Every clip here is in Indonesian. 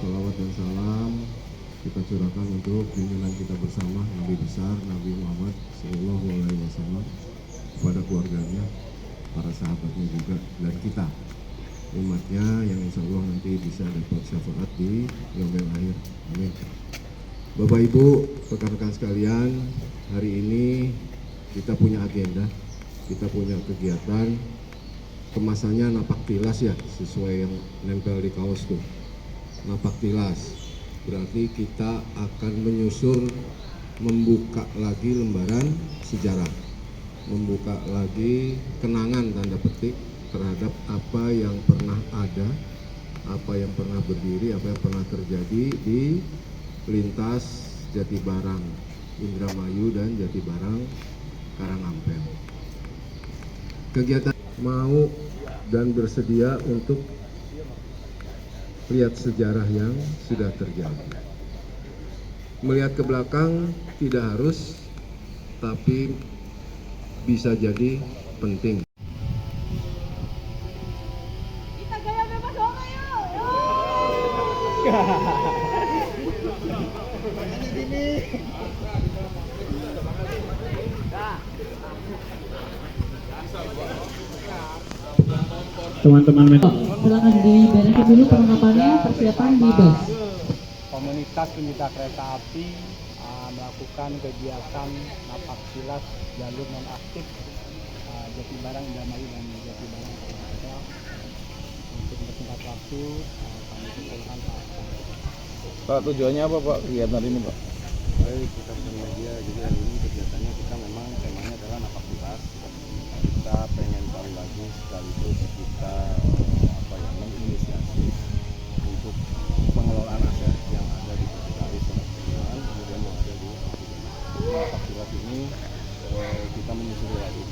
salawat dan salam kita curahkan untuk junjungan kita bersama Nabi besar Nabi Muhammad Sallallahu Alaihi Wasallam, kepada keluarganya, para sahabatnya juga, dan kita umatnya yang insya Allah nanti bisa dapat syafaat di yaumil akhir. Amin. Bapak Ibu, rekan-rekan sekalian, hari ini kita punya agenda, kita punya kegiatan. Kemasannya napak tilas ya, sesuai yang nempel di kaos tuh, napak tilas. Berarti kita akan menyusun, membuka lagi lembaran sejarah, membuka lagi kenangan tanda petik terhadap apa yang pernah ada, apa yang pernah berdiri, apa yang pernah terjadi di lintas Jatibarang, Indramayu dan Jatibarang Karangampel. Kegiatan mau dan bersedia untuk lihat sejarah yang sudah terjadi. Melihat ke belakang tidak harus, tapi bisa jadi penting. Kita gaya bebas dong, ayo. Teman-teman, silakan diberesin dulu perlengkapannya, persiapan di bus. Komunitas pencinta kereta api melakukan kegiatan napak tilas jalur non aktif Jatibarang, Indramayu dan Jatibarang Karangampel. Untuk mempersingkat waktu, kami persilakan Pak. Pak, tujuannya apa Pak kegiatan ini Pak? Baik, kita media, jadi hari ini kegiatannya kita memang temanya adalah napak tilas. Kita pengen tahu lagi sekaligus kita menginisiasi untuk pengelolaan aset yang ada di PDKI Selatan, kemudian yang ada di napak tilas ini. Kita menyusuri lagi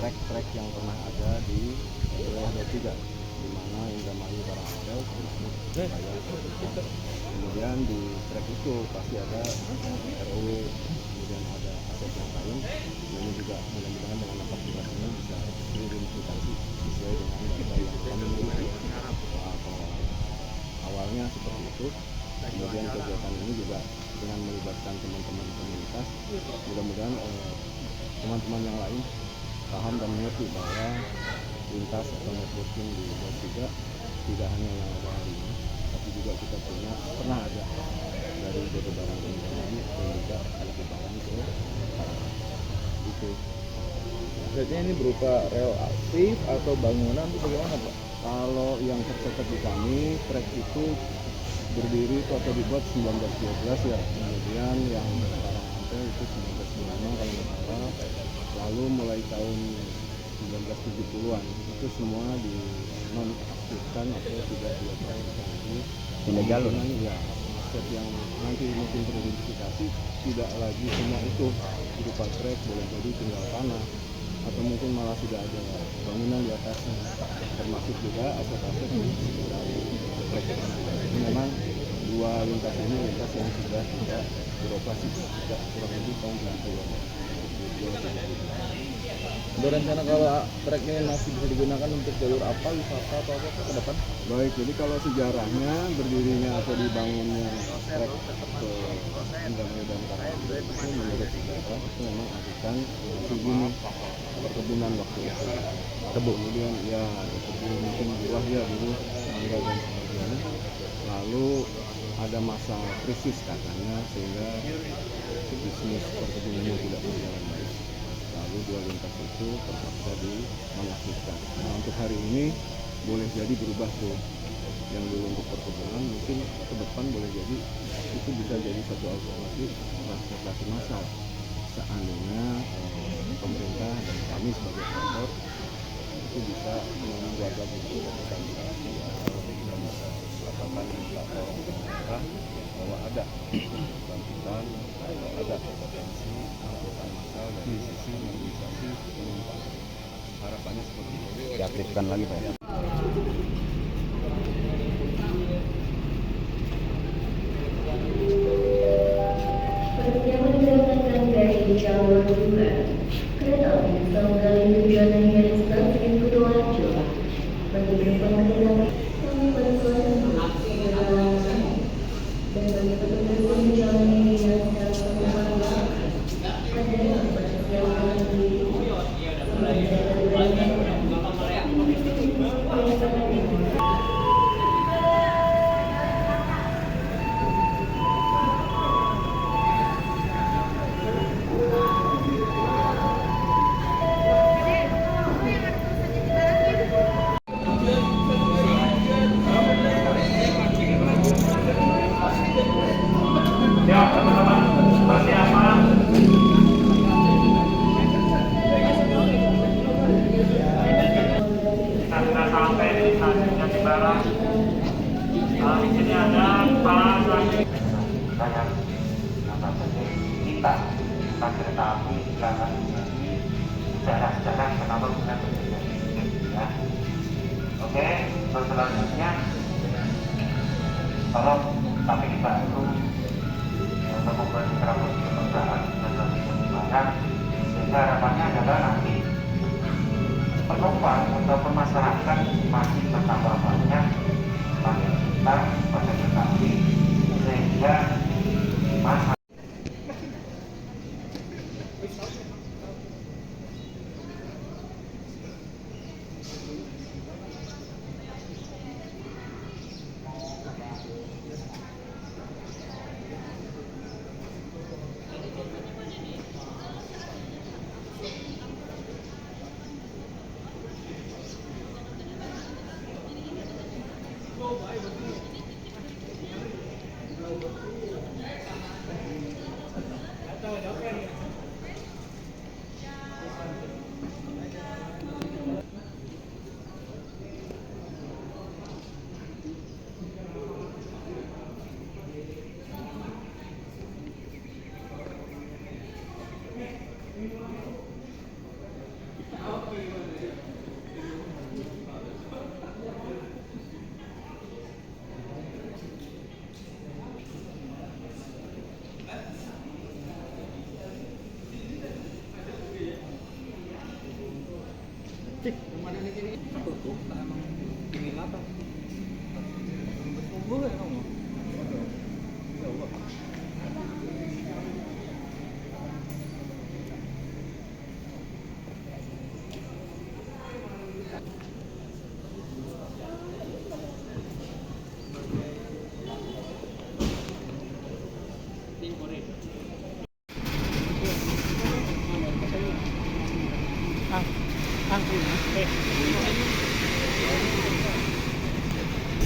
trek-trek yang pernah ada di wilayah 23, di mana Indramayu, Karangampel, kemudian di trek itu pasti ada RW, kemudian ada aset yang lain. Ini juga mudah-mudahan dengan napak tilas ini bisa diidentifikasi sesuai dengan data yang kami miliki soal pengelolaan. Awalnya seperti itu, kemudian kegiatan ini juga dengan melibatkan teman-teman komunitas. Mudah-mudahan teman-teman yang lain paham dan mengerti bahwa lintas atau networking di Bogor tidak hanya yang ada hari ini, tapi juga kita pernah ada dari Jatibarang ke Indramayu dan juga Jatibarang ke Karangampel. Itu. Berarti ini berupa rel aktif atau bangunan itu bagaimana Pak? Kalau yang tercatat di kami, trek itu berdiri atau dibuat 1912 ya, kemudian yang Karangampel itu 1995 kalau nggak salah. Lalu mulai tahun 1970-an itu semua di nonaktifkan atau tidak dioperasikan lagi. Ilegal loh. Ya, aset yang nanti mungkin teridentifikasi tidak lagi semua itu berupa trek, boleh jadi tinggal tanah atau mungkin malah sudah ada bangunan di atasnya, termasuk juga aset-aset yang dari trek. Ini memang dua lintas ini lintas yang sudah tidak beroperasi sejak kurang lebih tahun 90-an. Ada rencana kalau trek ini masih bisa digunakan untuk jalur apa, wisata atau apa ke depan? Baik, jadi kalau sejarahnya berdirinya atau dibangunnya trek ke Indramayu dan Karangampel itu menurut sejarah itu memang akan begini perkebunan waktu itu. Tebu. Kemudian ya kebun mungkin buah ya dulu, mangga dan sebagainya. Lalu ada masa krisis katanya sehingga bisnis perkebunannya tidak berjalan baik. Lalu dua lintas itu terpaksa dinonaktifkan. Nah untuk hari ini boleh jadi berubah tuh, yang dulu untuk perkebunan mungkin ke depan boleh jadi itu bisa jadi satu alternatif transportasi massal seandainya pemerintah dan kami sebagai operator itu bisa membuat lagi transportasi atau melakukan indikator pemerintah bahwa ada bangkitan, ada potensi angkutan massal dari sisi mobilisasi penumpang. Harapannya seperti itu. Diaktifkan lagi Pak ya? Persiapan dilakukan dari jalur 2 kereta api Sanggali tujuan hingga stasiun Kutoarjo. Bagi penumpang kereta api, kami bersuara kita kereta api jangan jarak-jarak kenapa bukan begitu ya. Oke, terus selanjutnya tolong tapi dibantu untuk membuat rambut perusahaan dan lebih banyak, sehingga harapannya adalah nanti penumpang ataupun masyarakat masih bertambah banyak semakin kita pada kereta api, sehingga masa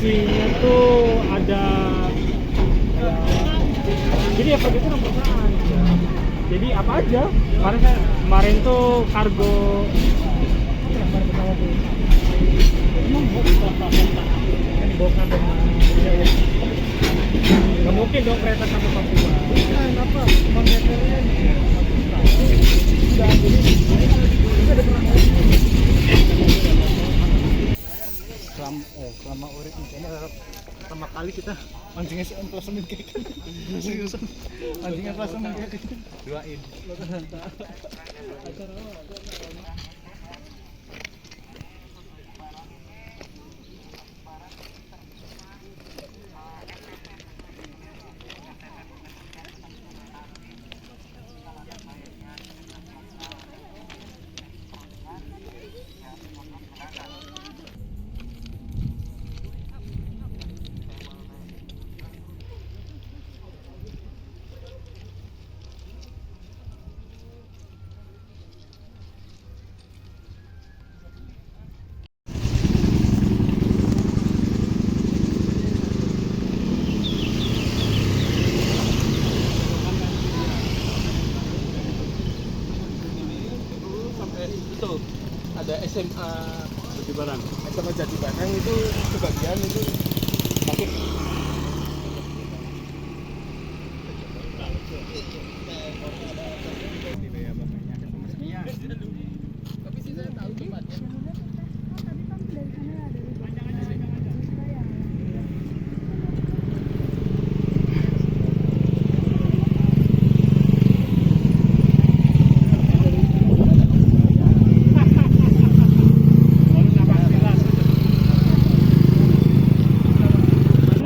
Isinya tuh ada jadi apa gitu nomor aja. Jadi apa aja? Kemarin tuh kargo nggak mungkin dong kereta sampai Papua. Kenapa? Kontenernya selama urip ini pertama kali kita mancingnya plasmin kayak gitu. Seriusan mancingnya plasmin kayak gitu. Doain acara itu ada SMA Jatibarang. SMA Jatibarang itu sebagian itu pakai tapi sih saya tahu tempatnya.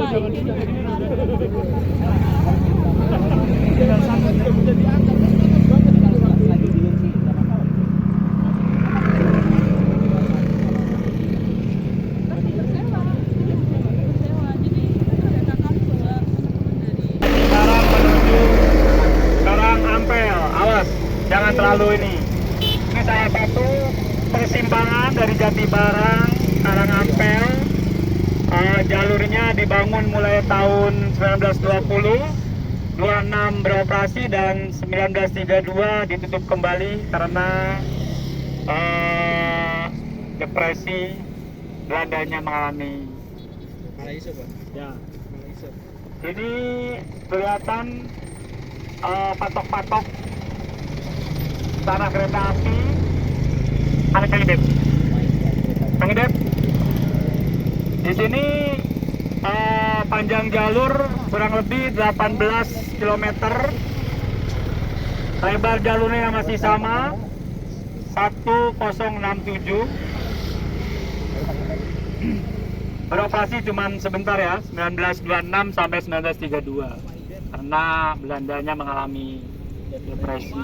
Tadi kan dari sana ada jangan terlalu ini salah satu persimpangan dari Jatibarang Karangampel. Jalurnya dibangun mulai tahun 1920, 26 beroperasi dan 1932 ditutup kembali karena depresi Belandanya mengalami. Ya, Ini kelihatan patok-patok tanah kereta api. Ada Kang Idep. Kang Idep. Di sini panjang jalur kurang lebih 18 km. Lebar jalurnya masih sama 1067. Beroperasi cuma sebentar ya, 1926 sampai 1932. Karena Belandanya mengalami depresi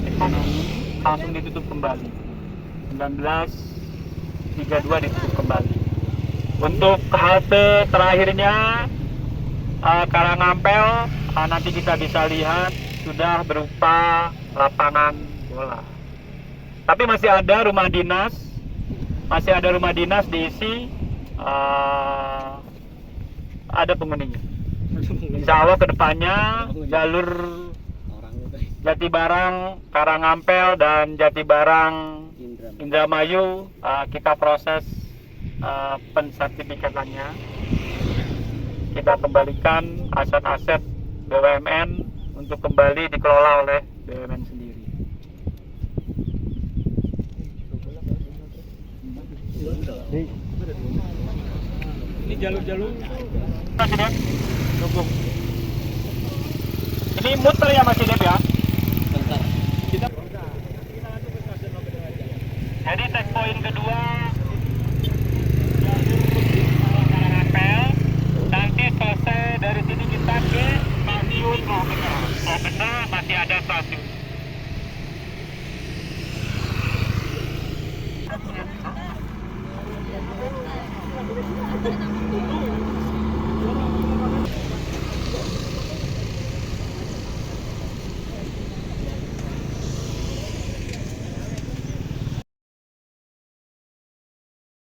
ekonomi, langsung ditutup kembali. 1932 ditutup kembali. Untuk halte terakhirnya Karangampel, nanti kita bisa lihat sudah berupa lapangan bola. Tapi masih ada rumah dinas, diisi ada penghuninya. Insya Allah kedepannya jalur Jatibarang, Karangampel dan Jatibarang Indramayu kita proses pensertifikatannya. Kita kembalikan aset-aset BUMN untuk kembali dikelola oleh BUMN sendiri. Ini jalur-jalur. Ini muter ya Mas Idep ya? Bentar. Jadi checkpoint kedua